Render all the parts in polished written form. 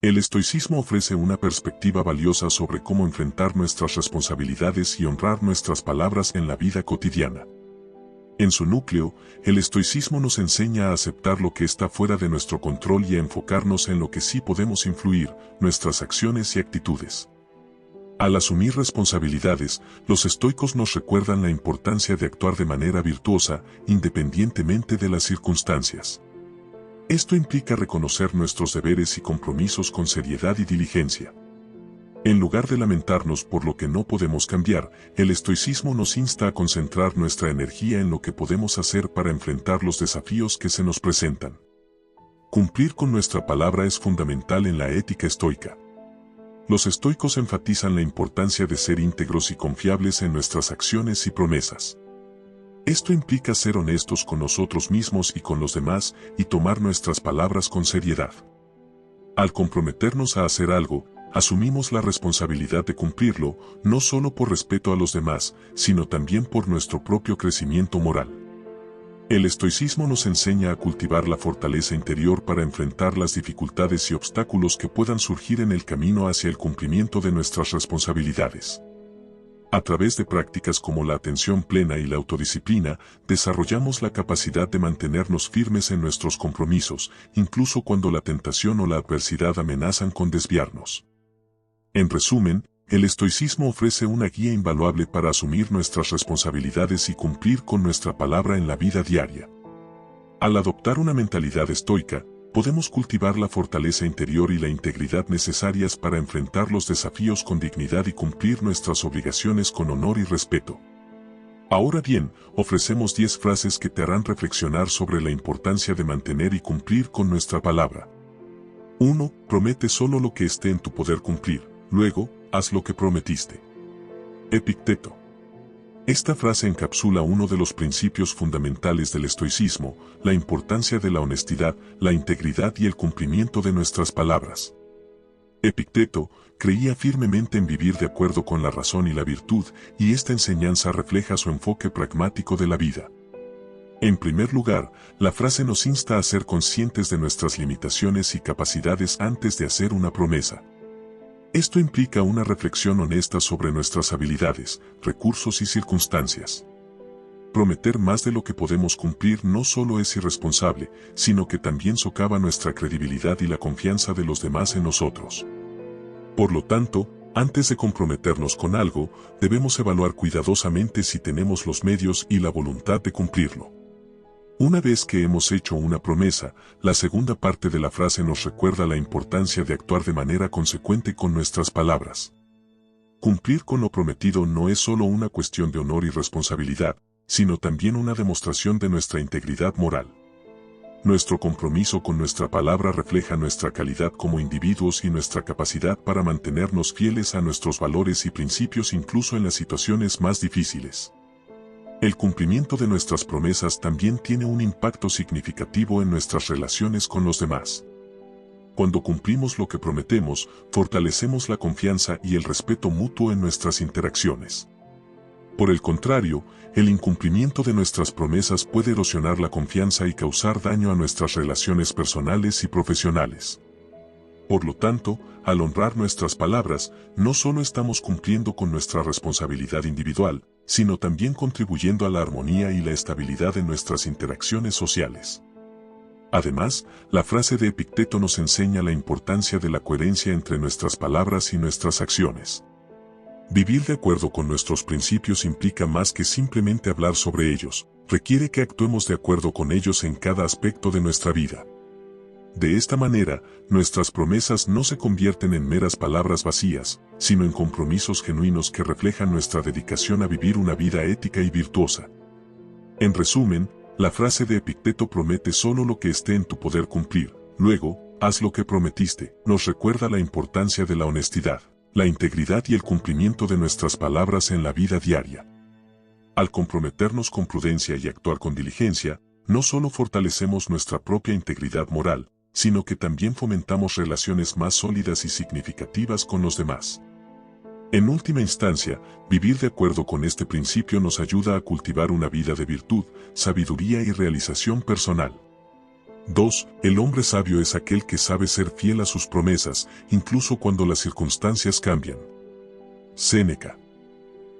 El estoicismo ofrece una perspectiva valiosa sobre cómo enfrentar nuestras responsabilidades y honrar nuestras palabras en la vida cotidiana. En su núcleo, el estoicismo nos enseña a aceptar lo que está fuera de nuestro control y a enfocarnos en lo que sí podemos influir, nuestras acciones y actitudes. Al asumir responsabilidades, los estoicos nos recuerdan la importancia de actuar de manera virtuosa, independientemente de las circunstancias. Esto implica reconocer nuestros deberes y compromisos con seriedad y diligencia. En lugar de lamentarnos por lo que no podemos cambiar, el estoicismo nos insta a concentrar nuestra energía en lo que podemos hacer para enfrentar los desafíos que se nos presentan. Cumplir con nuestra palabra es fundamental en la ética estoica. Los estoicos enfatizan la importancia de ser íntegros y confiables en nuestras acciones y promesas. Esto implica ser honestos con nosotros mismos y con los demás y tomar nuestras palabras con seriedad. Al comprometernos a hacer algo, asumimos la responsabilidad de cumplirlo, no solo por respeto a los demás, sino también por nuestro propio crecimiento moral. El estoicismo nos enseña a cultivar la fortaleza interior para enfrentar las dificultades y obstáculos que puedan surgir en el camino hacia el cumplimiento de nuestras responsabilidades. A través de prácticas como la atención plena y la autodisciplina, desarrollamos la capacidad de mantenernos firmes en nuestros compromisos, incluso cuando la tentación o la adversidad amenazan con desviarnos. En resumen, el estoicismo ofrece una guía invaluable para asumir nuestras responsabilidades y cumplir con nuestra palabra en la vida diaria. Al adoptar una mentalidad estoica, podemos cultivar la fortaleza interior y la integridad necesarias para enfrentar los desafíos con dignidad y cumplir nuestras obligaciones con honor y respeto. Ahora bien, ofrecemos 10 frases que te harán reflexionar sobre la importancia de mantener y cumplir con nuestra palabra. 1. Promete solo lo que esté en tu poder cumplir, luego, haz lo que prometiste. Epicteto. Esta frase encapsula uno de los principios fundamentales del estoicismo, la importancia de la honestidad, la integridad y el cumplimiento de nuestras palabras. Epicteto creía firmemente en vivir de acuerdo con la razón y la virtud, y esta enseñanza refleja su enfoque pragmático de la vida. En primer lugar, la frase nos insta a ser conscientes de nuestras limitaciones y capacidades antes de hacer una promesa. Esto implica una reflexión honesta sobre nuestras habilidades, recursos y circunstancias. Prometer más de lo que podemos cumplir no solo es irresponsable, sino que también socava nuestra credibilidad y la confianza de los demás en nosotros. Por lo tanto, antes de comprometernos con algo, debemos evaluar cuidadosamente si tenemos los medios y la voluntad de cumplirlo. Una vez que hemos hecho una promesa, la segunda parte de la frase nos recuerda la importancia de actuar de manera consecuente con nuestras palabras. Cumplir con lo prometido no es solo una cuestión de honor y responsabilidad, sino también una demostración de nuestra integridad moral. Nuestro compromiso con nuestra palabra refleja nuestra calidad como individuos y nuestra capacidad para mantenernos fieles a nuestros valores y principios incluso en las situaciones más difíciles. El cumplimiento de nuestras promesas también tiene un impacto significativo en nuestras relaciones con los demás. Cuando cumplimos lo que prometemos, fortalecemos la confianza y el respeto mutuo en nuestras interacciones. Por el contrario, el incumplimiento de nuestras promesas puede erosionar la confianza y causar daño a nuestras relaciones personales y profesionales. Por lo tanto, al honrar nuestras palabras, no solo estamos cumpliendo con nuestra responsabilidad individual, sino también contribuyendo a la armonía y la estabilidad en nuestras interacciones sociales. Además, la frase de Epicteto nos enseña la importancia de la coherencia entre nuestras palabras y nuestras acciones. Vivir de acuerdo con nuestros principios implica más que simplemente hablar sobre ellos, requiere que actuemos de acuerdo con ellos en cada aspecto de nuestra vida. De esta manera, nuestras promesas no se convierten en meras palabras vacías, sino en compromisos genuinos que reflejan nuestra dedicación a vivir una vida ética y virtuosa. En resumen, la frase de Epicteto promete solo lo que esté en tu poder cumplir, luego, haz lo que prometiste, nos recuerda la importancia de la honestidad, la integridad y el cumplimiento de nuestras palabras en la vida diaria. Al comprometernos con prudencia y actuar con diligencia, no solo fortalecemos nuestra propia integridad moral, sino que también fomentamos relaciones más sólidas y significativas con los demás. En última instancia, vivir de acuerdo con este principio nos ayuda a cultivar una vida de virtud, sabiduría y realización personal. 2. El hombre sabio es aquel que sabe ser fiel a sus promesas, incluso cuando las circunstancias cambian. Séneca.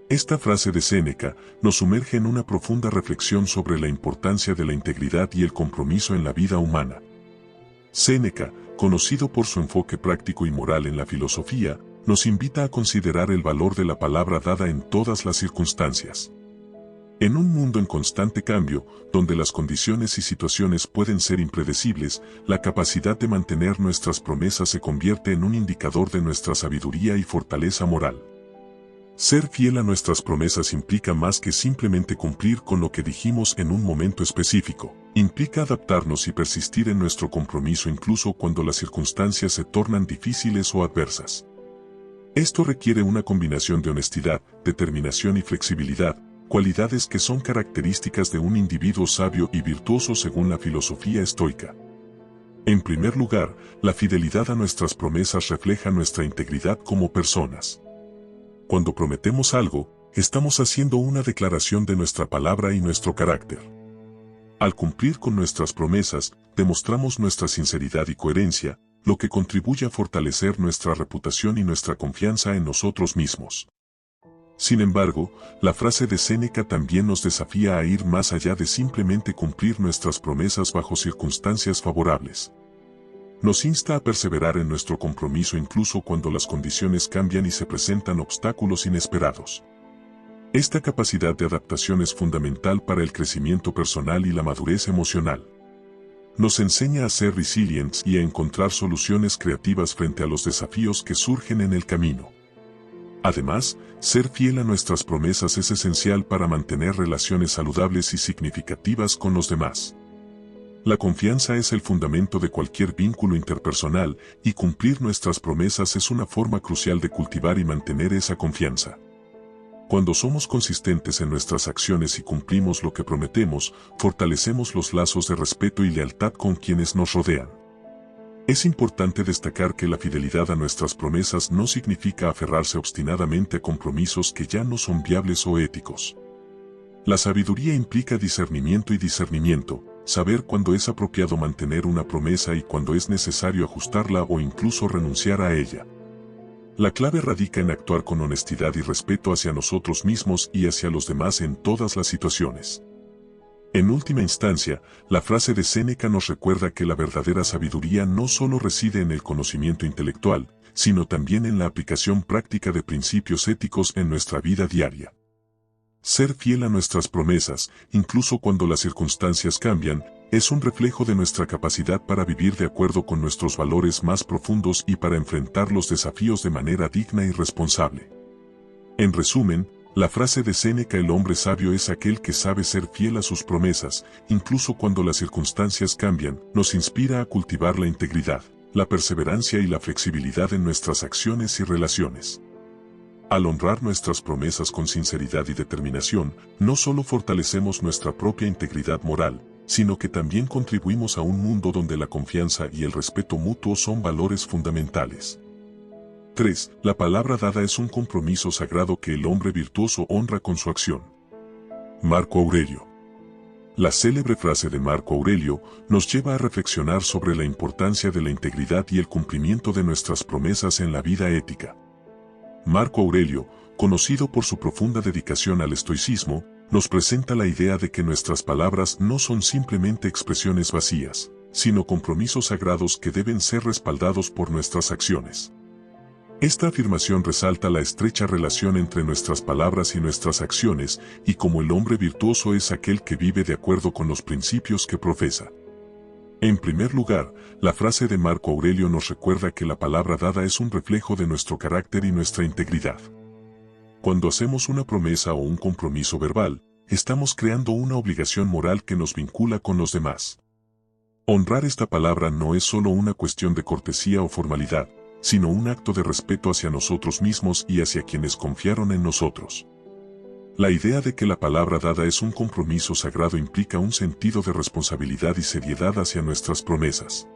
Esta frase de Séneca nos sumerge en una profunda reflexión sobre la importancia de la integridad y el compromiso en la vida humana. Séneca, conocido por su enfoque práctico y moral en la filosofía, nos invita a considerar el valor de la palabra dada en todas las circunstancias. En un mundo en constante cambio, donde las condiciones y situaciones pueden ser impredecibles, la capacidad de mantener nuestras promesas se convierte en un indicador de nuestra sabiduría y fortaleza moral. Ser fiel a nuestras promesas implica más que simplemente cumplir con lo que dijimos en un momento específico. Implica adaptarnos y persistir en nuestro compromiso incluso cuando las circunstancias se tornan difíciles o adversas. Esto requiere una combinación de honestidad, determinación y flexibilidad, cualidades que son características de un individuo sabio y virtuoso según la filosofía estoica. En primer lugar, la fidelidad a nuestras promesas refleja nuestra integridad como personas. Cuando prometemos algo, estamos haciendo una declaración de nuestra palabra y nuestro carácter. Al cumplir con nuestras promesas, demostramos nuestra sinceridad y coherencia, lo que contribuye a fortalecer nuestra reputación y nuestra confianza en nosotros mismos. Sin embargo, la frase de Séneca también nos desafía a ir más allá de simplemente cumplir nuestras promesas bajo circunstancias favorables. Nos insta a perseverar en nuestro compromiso incluso cuando las condiciones cambian y se presentan obstáculos inesperados. Esta capacidad de adaptación es fundamental para el crecimiento personal y la madurez emocional. Nos enseña a ser resilientes y a encontrar soluciones creativas frente a los desafíos que surgen en el camino. Además, ser fiel a nuestras promesas es esencial para mantener relaciones saludables y significativas con los demás. La confianza es el fundamento de cualquier vínculo interpersonal, y cumplir nuestras promesas es una forma crucial de cultivar y mantener esa confianza. Cuando somos consistentes en nuestras acciones y cumplimos lo que prometemos, fortalecemos los lazos de respeto y lealtad con quienes nos rodean. Es importante destacar que la fidelidad a nuestras promesas no significa aferrarse obstinadamente a compromisos que ya no son viables o éticos. La sabiduría implica discernimiento, saber cuándo es apropiado mantener una promesa y cuándo es necesario ajustarla o incluso renunciar a ella. La clave radica en actuar con honestidad y respeto hacia nosotros mismos y hacia los demás en todas las situaciones. En última instancia, la frase de Séneca nos recuerda que la verdadera sabiduría no solo reside en el conocimiento intelectual, sino también en la aplicación práctica de principios éticos en nuestra vida diaria. Ser fiel a nuestras promesas, incluso cuando las circunstancias cambian, es un reflejo de nuestra capacidad para vivir de acuerdo con nuestros valores más profundos y para enfrentar los desafíos de manera digna y responsable. En resumen, la frase de Séneca, el hombre sabio es aquel que sabe ser fiel a sus promesas, incluso cuando las circunstancias cambian, nos inspira a cultivar la integridad, la perseverancia y la flexibilidad en nuestras acciones y relaciones. Al honrar nuestras promesas con sinceridad y determinación, no solo fortalecemos nuestra propia integridad moral, sino que también contribuimos a un mundo donde la confianza y el respeto mutuo son valores fundamentales. 3. La palabra dada es un compromiso sagrado que el hombre virtuoso honra con su acción. Marco Aurelio. La célebre frase de Marco Aurelio nos lleva a reflexionar sobre la importancia de la integridad y el cumplimiento de nuestras promesas en la vida ética. Marco Aurelio, conocido por su profunda dedicación al estoicismo, nos presenta la idea de que nuestras palabras no son simplemente expresiones vacías, sino compromisos sagrados que deben ser respaldados por nuestras acciones. Esta afirmación resalta la estrecha relación entre nuestras palabras y nuestras acciones, y cómo el hombre virtuoso es aquel que vive de acuerdo con los principios que profesa. En primer lugar, la frase de Marco Aurelio nos recuerda que la palabra dada es un reflejo de nuestro carácter y nuestra integridad. Cuando hacemos una promesa o un compromiso verbal, estamos creando una obligación moral que nos vincula con los demás. Honrar esta palabra no es solo una cuestión de cortesía o formalidad, sino un acto de respeto hacia nosotros mismos y hacia quienes confiaron en nosotros. La idea de que la palabra dada es un compromiso sagrado implica un sentido de responsabilidad y seriedad hacia nuestras promesas.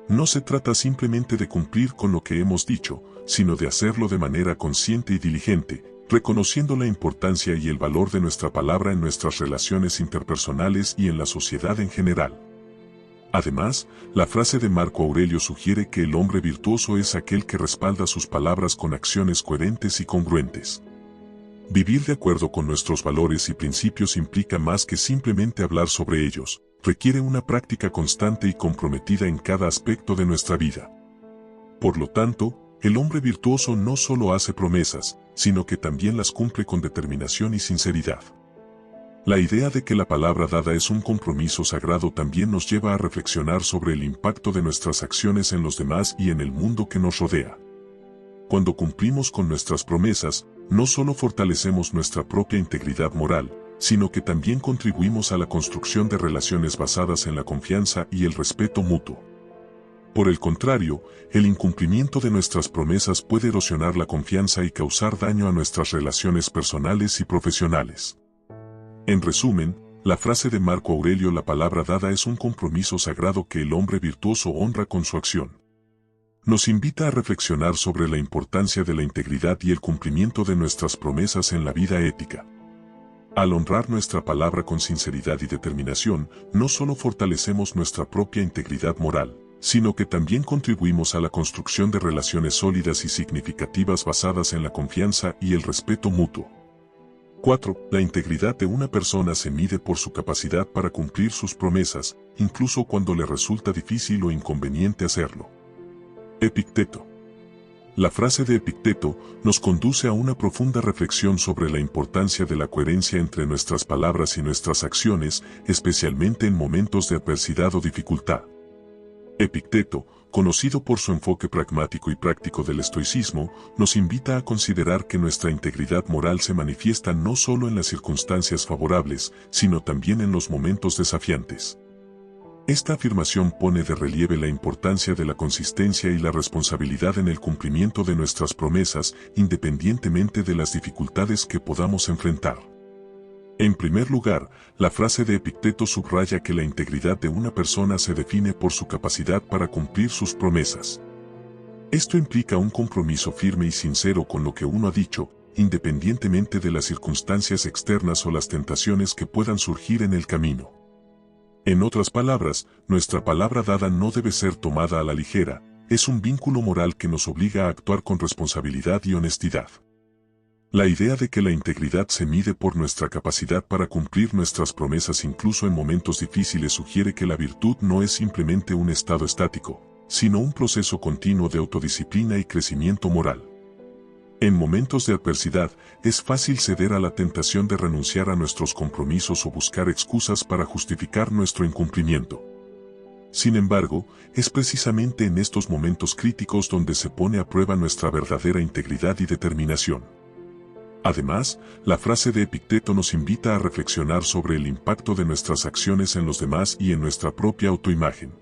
No se trata simplemente de cumplir con lo que hemos dicho, sino de hacerlo de manera consciente y diligente, reconociendo la importancia y el valor de nuestra palabra en nuestras relaciones interpersonales y en la sociedad en general. Además, la frase de Marco Aurelio sugiere que el hombre virtuoso es aquel que respalda sus palabras con acciones coherentes y congruentes. Vivir de acuerdo con nuestros valores y principios implica más que simplemente hablar sobre ellos, requiere una práctica constante y comprometida en cada aspecto de nuestra vida. Por lo tanto, el hombre virtuoso no solo hace promesas, sino que también las cumple con determinación y sinceridad. La idea de que la palabra dada es un compromiso sagrado también nos lleva a reflexionar sobre el impacto de nuestras acciones en los demás y en el mundo que nos rodea. Cuando cumplimos con nuestras promesas, no solo fortalecemos nuestra propia integridad moral, sino que también contribuimos a la construcción de relaciones basadas en la confianza y el respeto mutuo. Por el contrario, el incumplimiento de nuestras promesas puede erosionar la confianza y causar daño a nuestras relaciones personales y profesionales. En resumen, la frase de Marco Aurelio "la palabra dada es un compromiso sagrado que el hombre virtuoso honra con su acción", nos invita a reflexionar sobre la importancia de la integridad y el cumplimiento de nuestras promesas en la vida ética. Al honrar nuestra palabra con sinceridad y determinación, no solo fortalecemos nuestra propia integridad moral, sino que también contribuimos a la construcción de relaciones sólidas y significativas basadas en la confianza y el respeto mutuo. 4. La integridad de una persona se mide por su capacidad para cumplir sus promesas, incluso cuando le resulta difícil o inconveniente hacerlo. Epicteto. La frase de Epicteto nos conduce a una profunda reflexión sobre la importancia de la coherencia entre nuestras palabras y nuestras acciones, especialmente en momentos de adversidad o dificultad. Epicteto, conocido por su enfoque pragmático y práctico del estoicismo, nos invita a considerar que nuestra integridad moral se manifiesta no solo en las circunstancias favorables, sino también en los momentos desafiantes. Esta afirmación pone de relieve la importancia de la consistencia y la responsabilidad en el cumplimiento de nuestras promesas, independientemente de las dificultades que podamos enfrentar. En primer lugar, la frase de Epicteto subraya que la integridad de una persona se define por su capacidad para cumplir sus promesas. Esto implica un compromiso firme y sincero con lo que uno ha dicho, independientemente de las circunstancias externas o las tentaciones que puedan surgir en el camino. En otras palabras, nuestra palabra dada no debe ser tomada a la ligera, es un vínculo moral que nos obliga a actuar con responsabilidad y honestidad. La idea de que la integridad se mide por nuestra capacidad para cumplir nuestras promesas incluso en momentos difíciles sugiere que la virtud no es simplemente un estado estático, sino un proceso continuo de autodisciplina y crecimiento moral. En momentos de adversidad, es fácil ceder a la tentación de renunciar a nuestros compromisos o buscar excusas para justificar nuestro incumplimiento. Sin embargo, es precisamente en estos momentos críticos donde se pone a prueba nuestra verdadera integridad y determinación. Además, la frase de Epicteto nos invita a reflexionar sobre el impacto de nuestras acciones en los demás y en nuestra propia autoimagen.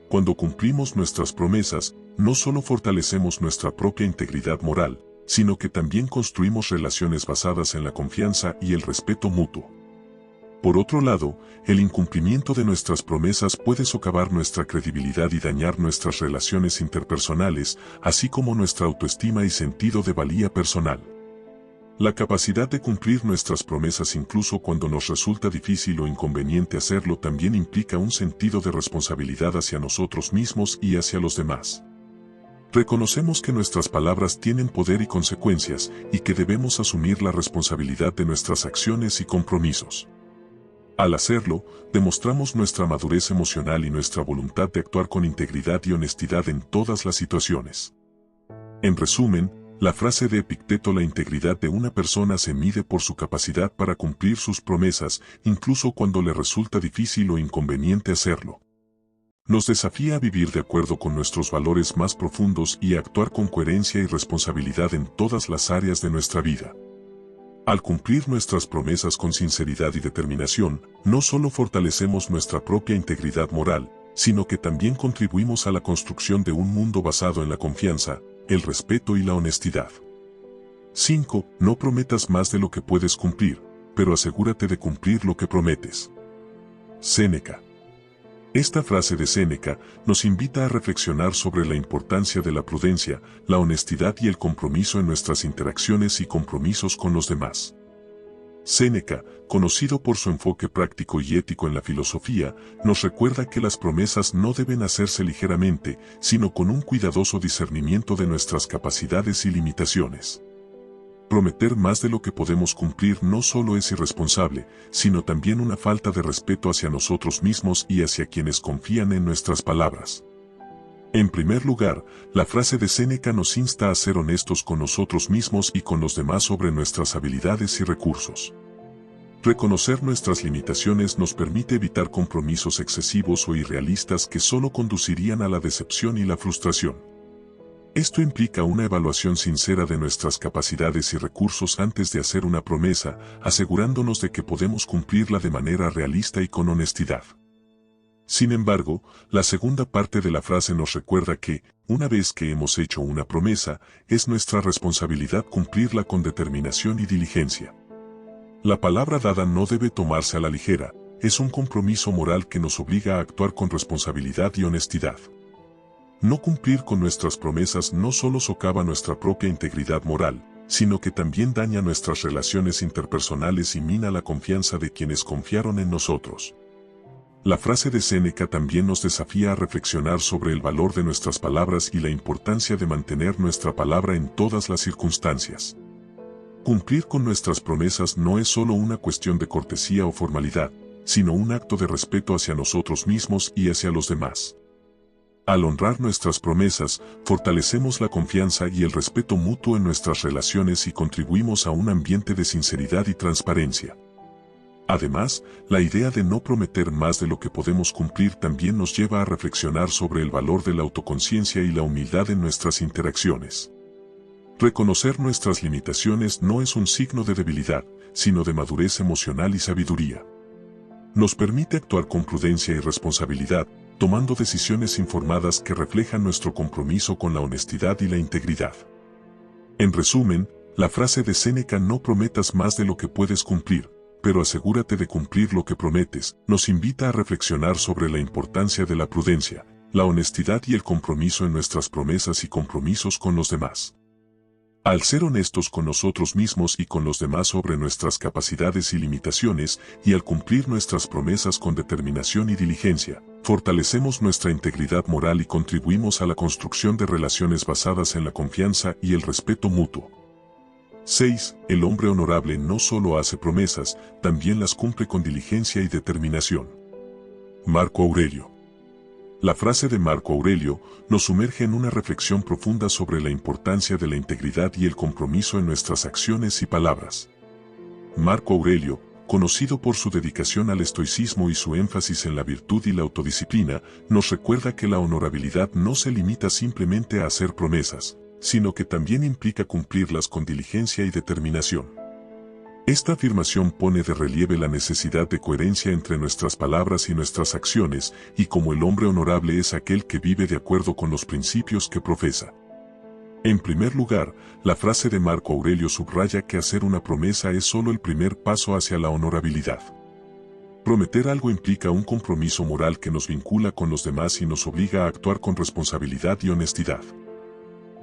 Cuando cumplimos nuestras promesas, no solo fortalecemos nuestra propia integridad moral, sino que también construimos relaciones basadas en la confianza y el respeto mutuo. Por otro lado, el incumplimiento de nuestras promesas puede socavar nuestra credibilidad y dañar nuestras relaciones interpersonales, así como nuestra autoestima y sentido de valía personal. La capacidad de cumplir nuestras promesas incluso cuando nos resulta difícil o inconveniente hacerlo también implica un sentido de responsabilidad hacia nosotros mismos y hacia los demás. Reconocemos que nuestras palabras tienen poder y consecuencias, y que debemos asumir la responsabilidad de nuestras acciones y compromisos. Al hacerlo, demostramos nuestra madurez emocional y nuestra voluntad de actuar con integridad y honestidad en todas las situaciones. En resumen, la frase de Epicteto "la integridad de una persona se mide por su capacidad para cumplir sus promesas, incluso cuando le resulta difícil o inconveniente hacerlo", nos desafía a vivir de acuerdo con nuestros valores más profundos y a actuar con coherencia y responsabilidad en todas las áreas de nuestra vida. Al cumplir nuestras promesas con sinceridad y determinación, no solo fortalecemos nuestra propia integridad moral, sino que también contribuimos a la construcción de un mundo basado en la confianza, el respeto y la honestidad. 5. No prometas más de lo que puedes cumplir, pero asegúrate de cumplir lo que prometes. Séneca. Esta frase de Séneca nos invita a reflexionar sobre la importancia de la prudencia, la honestidad y el compromiso en nuestras interacciones y compromisos con los demás. Séneca, conocido por su enfoque práctico y ético en la filosofía, nos recuerda que las promesas no deben hacerse ligeramente, sino con un cuidadoso discernimiento de nuestras capacidades y limitaciones. Prometer más de lo que podemos cumplir no solo es irresponsable, sino también una falta de respeto hacia nosotros mismos y hacia quienes confían en nuestras palabras. En primer lugar, la frase de Séneca nos insta a ser honestos con nosotros mismos y con los demás sobre nuestras habilidades y recursos. Reconocer nuestras limitaciones nos permite evitar compromisos excesivos o irrealistas que solo conducirían a la decepción y la frustración. Esto implica una evaluación sincera de nuestras capacidades y recursos antes de hacer una promesa, asegurándonos de que podemos cumplirla de manera realista y con honestidad. Sin embargo, la segunda parte de la frase nos recuerda que, una vez que hemos hecho una promesa, es nuestra responsabilidad cumplirla con determinación y diligencia. La palabra dada no debe tomarse a la ligera, es un compromiso moral que nos obliga a actuar con responsabilidad y honestidad. No cumplir con nuestras promesas no solo socava nuestra propia integridad moral, sino que también daña nuestras relaciones interpersonales y mina la confianza de quienes confiaron en nosotros. La frase de Séneca también nos desafía a reflexionar sobre el valor de nuestras palabras y la importancia de mantener nuestra palabra en todas las circunstancias. Cumplir con nuestras promesas no es solo una cuestión de cortesía o formalidad, sino un acto de respeto hacia nosotros mismos y hacia los demás. Al honrar nuestras promesas, fortalecemos la confianza y el respeto mutuo en nuestras relaciones y contribuimos a un ambiente de sinceridad y transparencia. Además, la idea de no prometer más de lo que podemos cumplir también nos lleva a reflexionar sobre el valor de la autoconciencia y la humildad en nuestras interacciones. Reconocer nuestras limitaciones no es un signo de debilidad, sino de madurez emocional y sabiduría. Nos permite actuar con prudencia y responsabilidad, tomando decisiones informadas que reflejan nuestro compromiso con la honestidad y la integridad. En resumen, la frase de Séneca "no prometas más de lo que puedes cumplir, pero asegúrate de cumplir lo que prometes", nos invita a reflexionar sobre la importancia de la prudencia, la honestidad y el compromiso en nuestras promesas y compromisos con los demás. Al ser honestos con nosotros mismos y con los demás sobre nuestras capacidades y limitaciones, y al cumplir nuestras promesas con determinación y diligencia, fortalecemos nuestra integridad moral y contribuimos a la construcción de relaciones basadas en la confianza y el respeto mutuo. 6. El hombre honorable no solo hace promesas, también las cumple con diligencia y determinación. Marco Aurelio. La frase de Marco Aurelio nos sumerge en una reflexión profunda sobre la importancia de la integridad y el compromiso en nuestras acciones y palabras. Marco Aurelio, conocido por su dedicación al estoicismo y su énfasis en la virtud y la autodisciplina, nos recuerda que la honorabilidad no se limita simplemente a hacer promesas, sino que también implica cumplirlas con diligencia y determinación. Esta afirmación pone de relieve la necesidad de coherencia entre nuestras palabras y nuestras acciones, y como el hombre honorable es aquel que vive de acuerdo con los principios que profesa. En primer lugar, la frase de Marco Aurelio subraya que hacer una promesa es solo el primer paso hacia la honorabilidad. Prometer algo implica un compromiso moral que nos vincula con los demás y nos obliga a actuar con responsabilidad y honestidad.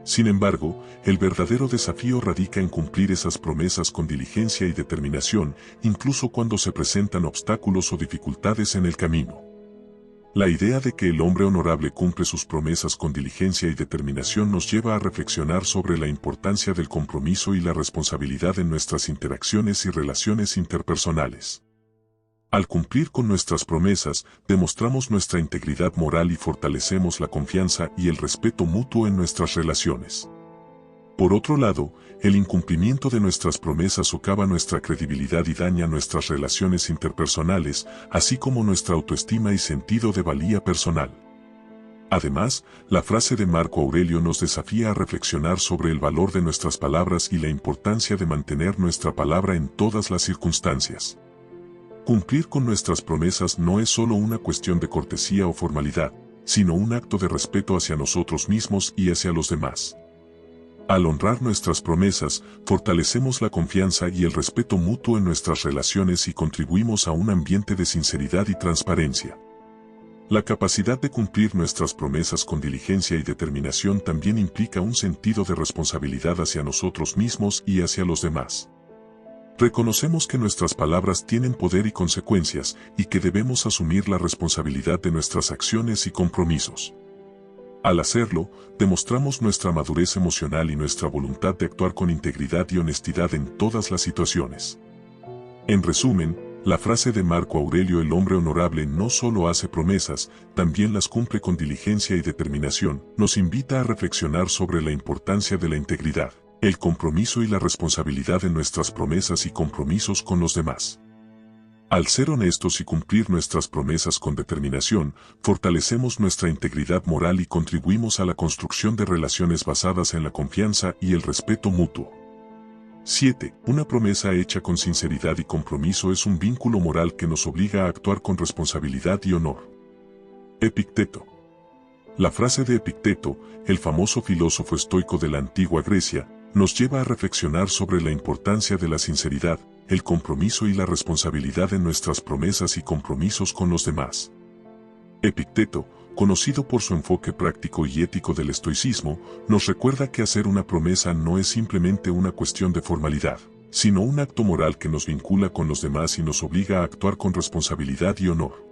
Sin embargo, el verdadero desafío radica en cumplir esas promesas con diligencia y determinación, incluso cuando se presentan obstáculos o dificultades en el camino. La idea de que el hombre honorable cumple sus promesas con diligencia y determinación nos lleva a reflexionar sobre la importancia del compromiso y la responsabilidad en nuestras interacciones y relaciones interpersonales. Al cumplir con nuestras promesas, demostramos nuestra integridad moral y fortalecemos la confianza y el respeto mutuo en nuestras relaciones. Por otro lado, el incumplimiento de nuestras promesas socava nuestra credibilidad y daña nuestras relaciones interpersonales, así como nuestra autoestima y sentido de valía personal. Además, la frase de Marco Aurelio nos desafía a reflexionar sobre el valor de nuestras palabras y la importancia de mantener nuestra palabra en todas las circunstancias. Cumplir con nuestras promesas no es solo una cuestión de cortesía o formalidad, sino un acto de respeto hacia nosotros mismos y hacia los demás. Al honrar nuestras promesas, fortalecemos la confianza y el respeto mutuo en nuestras relaciones y contribuimos a un ambiente de sinceridad y transparencia. La capacidad de cumplir nuestras promesas con diligencia y determinación también implica un sentido de responsabilidad hacia nosotros mismos y hacia los demás. Reconocemos que nuestras palabras tienen poder y consecuencias y que debemos asumir la responsabilidad de nuestras acciones y compromisos. Al hacerlo, demostramos nuestra madurez emocional y nuestra voluntad de actuar con integridad y honestidad en todas las situaciones. En resumen, la frase de Marco Aurelio: el hombre honorable no solo hace promesas, también las cumple con diligencia y determinación, nos invita a reflexionar sobre la importancia de la integridad, el compromiso y la responsabilidad en nuestras promesas y compromisos con los demás. Al ser honestos y cumplir nuestras promesas con determinación, fortalecemos nuestra integridad moral y contribuimos a la construcción de relaciones basadas en la confianza y el respeto mutuo. 7. Una promesa hecha con sinceridad y compromiso es un vínculo moral que nos obliga a actuar con responsabilidad y honor. Epicteto. La frase de Epicteto, el famoso filósofo estoico de la antigua Grecia, nos lleva a reflexionar sobre la importancia de la sinceridad, el compromiso y la responsabilidad en nuestras promesas y compromisos con los demás. Epicteto, conocido por su enfoque práctico y ético del estoicismo, nos recuerda que hacer una promesa no es simplemente una cuestión de formalidad, sino un acto moral que nos vincula con los demás y nos obliga a actuar con responsabilidad y honor.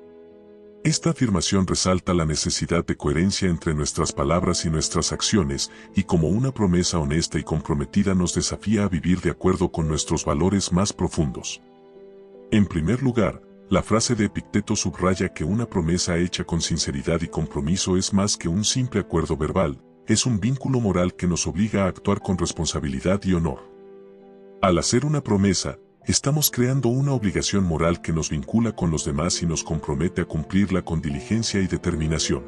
Esta afirmación resalta la necesidad de coherencia entre nuestras palabras y nuestras acciones, y como una promesa honesta y comprometida nos desafía a vivir de acuerdo con nuestros valores más profundos. En primer lugar, la frase de Epicteto subraya que una promesa hecha con sinceridad y compromiso es más que un simple acuerdo verbal, es un vínculo moral que nos obliga a actuar con responsabilidad y honor. Al hacer una promesa, estamos creando una obligación moral que nos vincula con los demás y nos compromete a cumplirla con diligencia y determinación.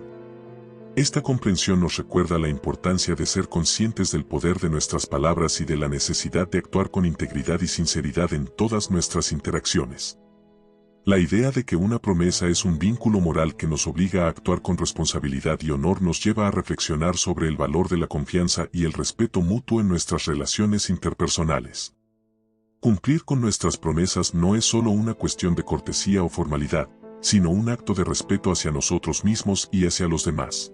Esta comprensión nos recuerda la importancia de ser conscientes del poder de nuestras palabras y de la necesidad de actuar con integridad y sinceridad en todas nuestras interacciones. La idea de que una promesa es un vínculo moral que nos obliga a actuar con responsabilidad y honor nos lleva a reflexionar sobre el valor de la confianza y el respeto mutuo en nuestras relaciones interpersonales. Cumplir con nuestras promesas no es solo una cuestión de cortesía o formalidad, sino un acto de respeto hacia nosotros mismos y hacia los demás.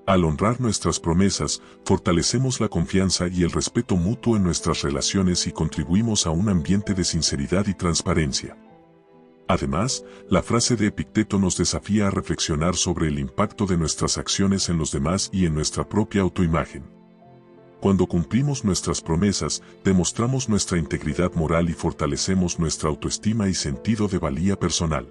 Al honrar nuestras promesas, fortalecemos la confianza y el respeto mutuo en nuestras relaciones y contribuimos a un ambiente de sinceridad y transparencia. Además, la frase de Epicteto nos desafía a reflexionar sobre el impacto de nuestras acciones en los demás y en nuestra propia autoimagen. Cuando cumplimos nuestras promesas, demostramos nuestra integridad moral y fortalecemos nuestra autoestima y sentido de valía personal.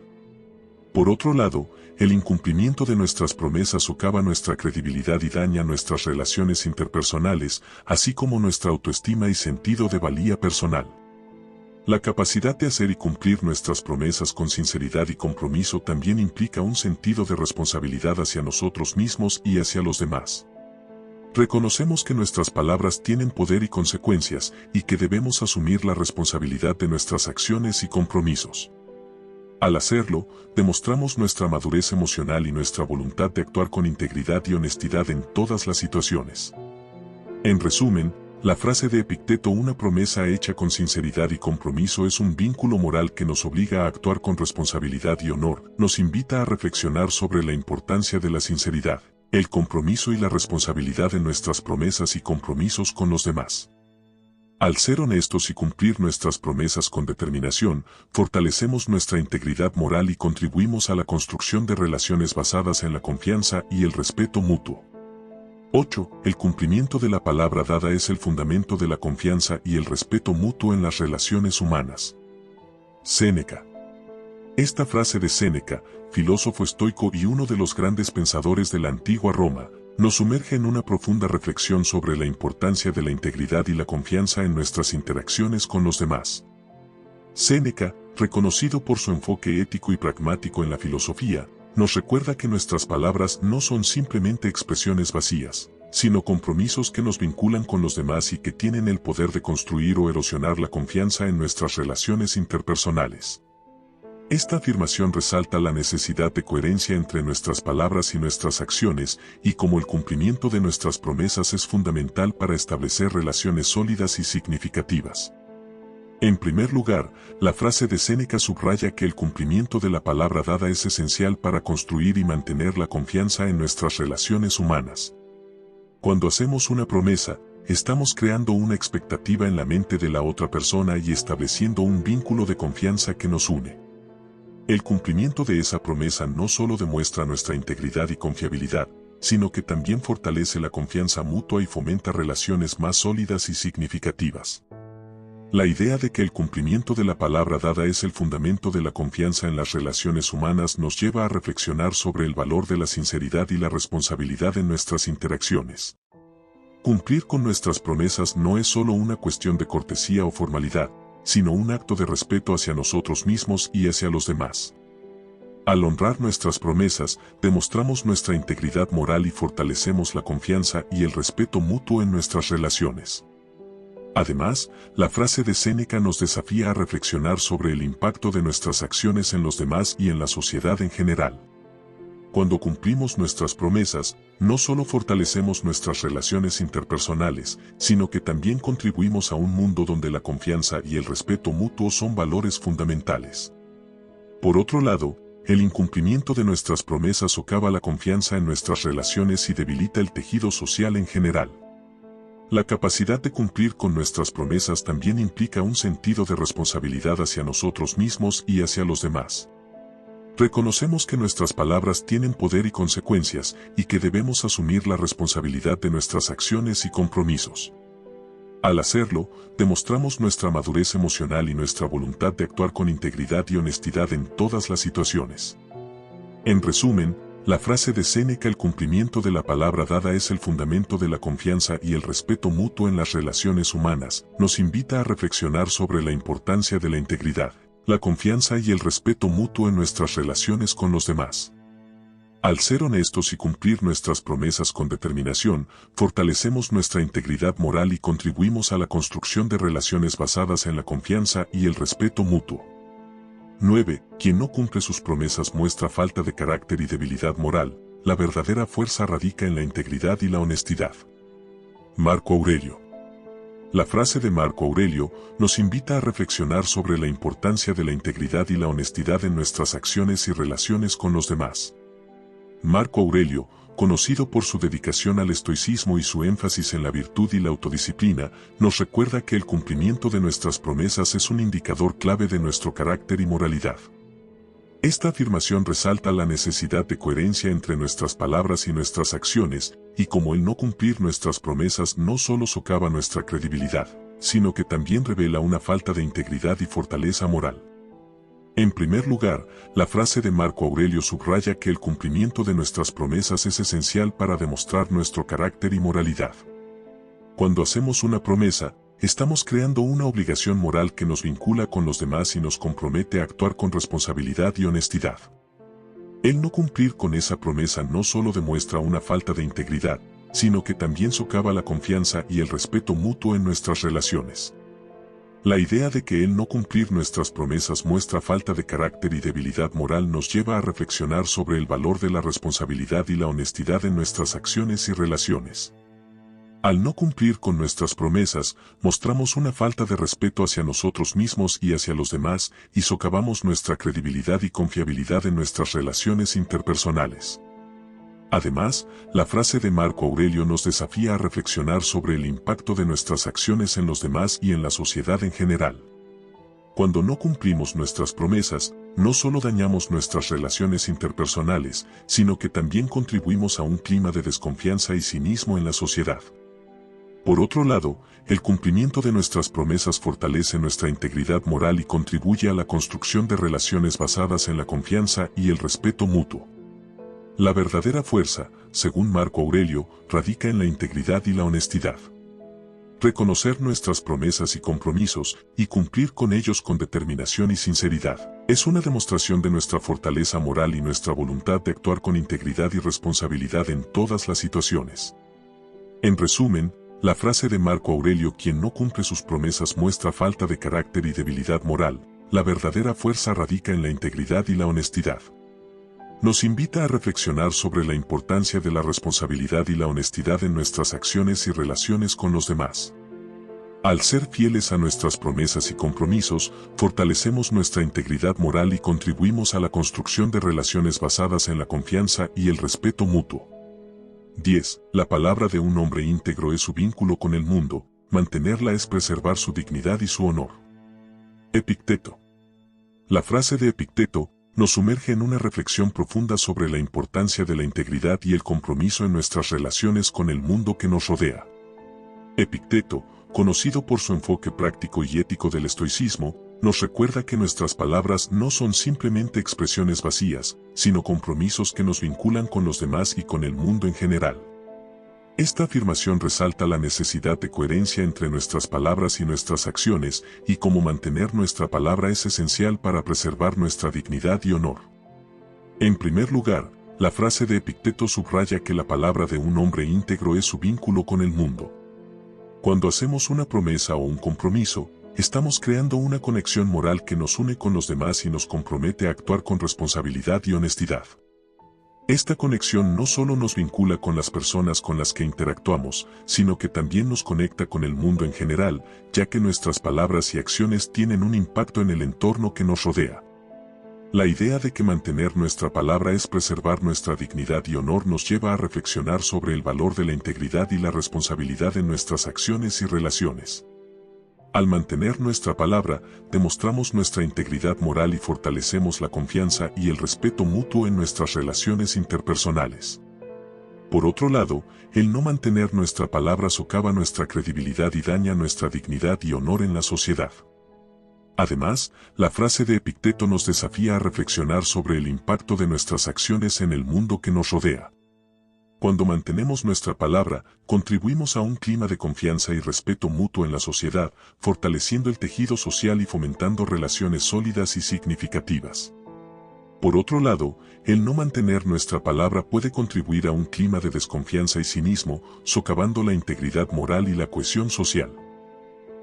Por otro lado, el incumplimiento de nuestras promesas socava nuestra credibilidad y daña nuestras relaciones interpersonales, así como nuestra autoestima y sentido de valía personal. La capacidad de hacer y cumplir nuestras promesas con sinceridad y compromiso también implica un sentido de responsabilidad hacia nosotros mismos y hacia los demás. Reconocemos que nuestras palabras tienen poder y consecuencias, y que debemos asumir la responsabilidad de nuestras acciones y compromisos. Al hacerlo, demostramos nuestra madurez emocional y nuestra voluntad de actuar con integridad y honestidad en todas las situaciones. En resumen, la frase de Epicteto: una promesa hecha con sinceridad y compromiso es un vínculo moral que nos obliga a actuar con responsabilidad y honor, nos invita a reflexionar sobre la importancia de la sinceridad, el compromiso y la responsabilidad en nuestras promesas y compromisos con los demás. Al ser honestos y cumplir nuestras promesas con determinación, fortalecemos nuestra integridad moral y contribuimos a la construcción de relaciones basadas en la confianza y el respeto mutuo. 8. El cumplimiento de la palabra dada es el fundamento de la confianza y el respeto mutuo en las relaciones humanas. Séneca. Esta frase de Séneca, filósofo estoico y uno de los grandes pensadores de la antigua Roma, nos sumerge en una profunda reflexión sobre la importancia de la integridad y la confianza en nuestras interacciones con los demás. Séneca, reconocido por su enfoque ético y pragmático en la filosofía, nos recuerda que nuestras palabras no son simplemente expresiones vacías, sino compromisos que nos vinculan con los demás y que tienen el poder de construir o erosionar la confianza en nuestras relaciones interpersonales. Esta afirmación resalta la necesidad de coherencia entre nuestras palabras y nuestras acciones, y cómo el cumplimiento de nuestras promesas es fundamental para establecer relaciones sólidas y significativas. En primer lugar, la frase de Séneca subraya que el cumplimiento de la palabra dada es esencial para construir y mantener la confianza en nuestras relaciones humanas. Cuando hacemos una promesa, estamos creando una expectativa en la mente de la otra persona y estableciendo un vínculo de confianza que nos une. El cumplimiento de esa promesa no solo demuestra nuestra integridad y confiabilidad, sino que también fortalece la confianza mutua y fomenta relaciones más sólidas y significativas. La idea de que el cumplimiento de la palabra dada es el fundamento de la confianza en las relaciones humanas nos lleva a reflexionar sobre el valor de la sinceridad y la responsabilidad en nuestras interacciones. Cumplir con nuestras promesas no es solo una cuestión de cortesía o formalidad, sino un acto de respeto hacia nosotros mismos y hacia los demás. Al honrar nuestras promesas, demostramos nuestra integridad moral y fortalecemos la confianza y el respeto mutuo en nuestras relaciones. Además, la frase de Séneca nos desafía a reflexionar sobre el impacto de nuestras acciones en los demás y en la sociedad en general. Cuando cumplimos nuestras promesas, no solo fortalecemos nuestras relaciones interpersonales, sino que también contribuimos a un mundo donde la confianza y el respeto mutuo son valores fundamentales. Por otro lado, el incumplimiento de nuestras promesas socava la confianza en nuestras relaciones y debilita el tejido social en general. La capacidad de cumplir con nuestras promesas también implica un sentido de responsabilidad hacia nosotros mismos y hacia los demás. Reconocemos que nuestras palabras tienen poder y consecuencias, y que debemos asumir la responsabilidad de nuestras acciones y compromisos. Al hacerlo, demostramos nuestra madurez emocional y nuestra voluntad de actuar con integridad y honestidad en todas las situaciones. En resumen, la frase de Séneca "el cumplimiento de la palabra dada es el fundamento de la confianza y el respeto mutuo en las relaciones humanas", nos invita a reflexionar sobre la importancia de la integridad, la confianza y el respeto mutuo en nuestras relaciones con los demás. Al ser honestos y cumplir nuestras promesas con determinación, fortalecemos nuestra integridad moral y contribuimos a la construcción de relaciones basadas en la confianza y el respeto mutuo. 9. Quien no cumple sus promesas muestra falta de carácter y debilidad moral. La verdadera fuerza radica en la integridad y la honestidad. Marco Aurelio. La frase de Marco Aurelio nos invita a reflexionar sobre la importancia de la integridad y la honestidad en nuestras acciones y relaciones con los demás. Marco Aurelio, conocido por su dedicación al estoicismo y su énfasis en la virtud y la autodisciplina, nos recuerda que el cumplimiento de nuestras promesas es un indicador clave de nuestro carácter y moralidad. Esta afirmación resalta la necesidad de coherencia entre nuestras palabras y nuestras acciones, y cómo el no cumplir nuestras promesas no solo socava nuestra credibilidad, sino que también revela una falta de integridad y fortaleza moral. En primer lugar, la frase de Marco Aurelio subraya que el cumplimiento de nuestras promesas es esencial para demostrar nuestro carácter y moralidad. Cuando hacemos una promesa, estamos creando una obligación moral que nos vincula con los demás y nos compromete a actuar con responsabilidad y honestidad. El no cumplir con esa promesa no solo demuestra una falta de integridad, sino que también socava la confianza y el respeto mutuo en nuestras relaciones. La idea de que el no cumplir nuestras promesas muestra falta de carácter y debilidad moral nos lleva a reflexionar sobre el valor de la responsabilidad y la honestidad en nuestras acciones y relaciones. Al no cumplir con nuestras promesas, mostramos una falta de respeto hacia nosotros mismos y hacia los demás, y socavamos nuestra credibilidad y confiabilidad en nuestras relaciones interpersonales. Además, la frase de Marco Aurelio nos desafía a reflexionar sobre el impacto de nuestras acciones en los demás y en la sociedad en general. Cuando no cumplimos nuestras promesas, no solo dañamos nuestras relaciones interpersonales, sino que también contribuimos a un clima de desconfianza y cinismo en la sociedad. Por otro lado, el cumplimiento de nuestras promesas fortalece nuestra integridad moral y contribuye a la construcción de relaciones basadas en la confianza y el respeto mutuo. La verdadera fuerza, según Marco Aurelio, radica en la integridad y la honestidad. Reconocer nuestras promesas y compromisos, y cumplir con ellos con determinación y sinceridad, es una demostración de nuestra fortaleza moral y nuestra voluntad de actuar con integridad y responsabilidad en todas las situaciones. En resumen, la frase de Marco Aurelio "quien no cumple sus promesas muestra falta de carácter y debilidad moral", la verdadera fuerza radica en la integridad y la honestidad. Nos invita a reflexionar sobre la importancia de la responsabilidad y la honestidad en nuestras acciones y relaciones con los demás. Al ser fieles a nuestras promesas y compromisos, fortalecemos nuestra integridad moral y contribuimos a la construcción de relaciones basadas en la confianza y el respeto mutuo. 10. La palabra de un hombre íntegro es su vínculo con el mundo, mantenerla es preservar su dignidad y su honor. Epicteto. La frase de Epicteto nos sumerge en una reflexión profunda sobre la importancia de la integridad y el compromiso en nuestras relaciones con el mundo que nos rodea. Epicteto, conocido por su enfoque práctico y ético del estoicismo, nos recuerda que nuestras palabras no son simplemente expresiones vacías, sino compromisos que nos vinculan con los demás y con el mundo en general. Esta afirmación resalta la necesidad de coherencia entre nuestras palabras y nuestras acciones, y cómo mantener nuestra palabra es esencial para preservar nuestra dignidad y honor. En primer lugar, la frase de Epicteto subraya que la palabra de un hombre íntegro es su vínculo con el mundo. Cuando hacemos una promesa o un compromiso, estamos creando una conexión moral que nos une con los demás y nos compromete a actuar con responsabilidad y honestidad. Esta conexión no solo nos vincula con las personas con las que interactuamos, sino que también nos conecta con el mundo en general, ya que nuestras palabras y acciones tienen un impacto en el entorno que nos rodea. La idea de que mantener nuestra palabra es preservar nuestra dignidad y honor nos lleva a reflexionar sobre el valor de la integridad y la responsabilidad en nuestras acciones y relaciones. Al mantener nuestra palabra, demostramos nuestra integridad moral y fortalecemos la confianza y el respeto mutuo en nuestras relaciones interpersonales. Por otro lado, el no mantener nuestra palabra socava nuestra credibilidad y daña nuestra dignidad y honor en la sociedad. Además, la frase de Epicteto nos desafía a reflexionar sobre el impacto de nuestras acciones en el mundo que nos rodea. Cuando mantenemos nuestra palabra, contribuimos a un clima de confianza y respeto mutuo en la sociedad, fortaleciendo el tejido social y fomentando relaciones sólidas y significativas. Por otro lado, el no mantener nuestra palabra puede contribuir a un clima de desconfianza y cinismo, socavando la integridad moral y la cohesión social.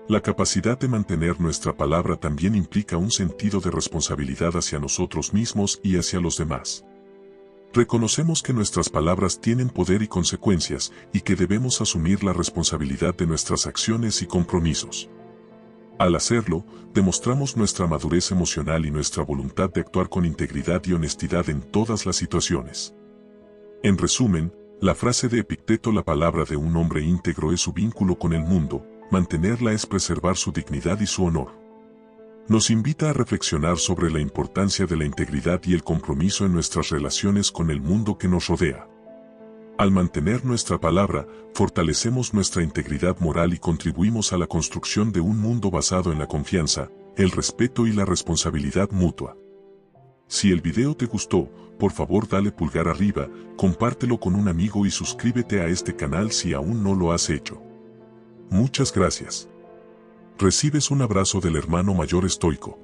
La capacidad de mantener nuestra palabra también implica un sentido de responsabilidad hacia nosotros mismos y hacia los demás. Reconocemos que nuestras palabras tienen poder y consecuencias, y que debemos asumir la responsabilidad de nuestras acciones y compromisos. Al hacerlo, demostramos nuestra madurez emocional y nuestra voluntad de actuar con integridad y honestidad en todas las situaciones. En resumen, la frase de Epicteto, la palabra de un hombre íntegro es su vínculo con el mundo, mantenerla es preservar su dignidad y su honor. Nos invita a reflexionar sobre la importancia de la integridad y el compromiso en nuestras relaciones con el mundo que nos rodea. Al mantener nuestra palabra, fortalecemos nuestra integridad moral y contribuimos a la construcción de un mundo basado en la confianza, el respeto y la responsabilidad mutua. Si el video te gustó, por favor dale pulgar arriba, compártelo con un amigo y suscríbete a este canal si aún no lo has hecho. Muchas gracias. Recibes un abrazo del hermano mayor estoico.